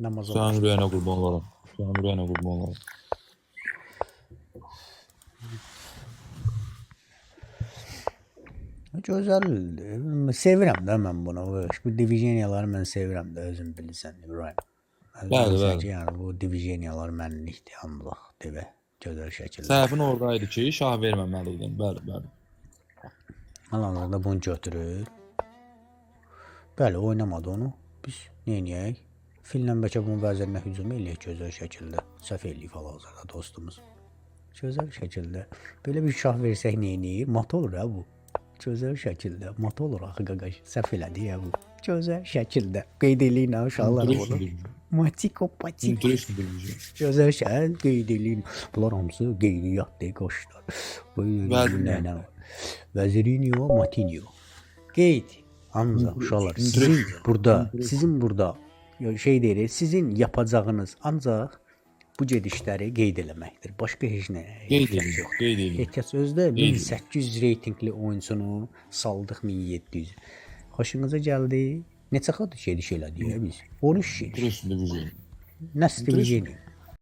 Namaza Sən başlayır. ürəyinə qurban olaram. Sən ürəyinə qurban olaram. Gözəldir. Sevirəm də mən bunu. Bu diviziyoniyaları mən sevirəm də, özün bilirsən İbrahim. Bəli, Bilirsən bəli. ki, yəni bu diviziyoniyalar mənlikdir, hamılıq, devə, gözəl şəkildə. Səhvin oradaydı ki, şah verməməliydin. Bəli, bəli. Hal-hazırda bunu götürür. Bəli, oynamadı onu. Biz neyniyək? Fillə bəlkə bunun vəzirinə hücum eləyək gözəl şəkildə. Səhv eləyik hal-hazırda dostumuz. Gözəl şəkildə. Belə bir şah versək neyniyir? Mat olur ha bu. Gözəl şəkildə. Mat olur axı qaqaş. Səhv elədi ya bu. Gözəl şəkildə. Qeyd eləyin ha uşaqlar bunu. Matiko patiko. İnteresin bilmeyeceğim. Gözəl şəkil qeyd eləyin. Bunlar hamısı qeydiyyatdır qoşlar. Bu Vəzirinə. Vəzirinho, Matinho. Qeyd. Hamza uşaqlar. Sizin burada şey deyir, sizin yapacağınız ancaq bu gedişləri qeyd eləməkdir. Başqa heç nə Qeyd edin, qeyd edin. ehtiyac özdə 1800 reytinqli oyunçunu saldıq 1700. Xoşunuza gəldi? Neçə xat gediş elədik ya biz? 13 gediş. İnteresin bilmeyeceğim. Nəsil diviziyonu.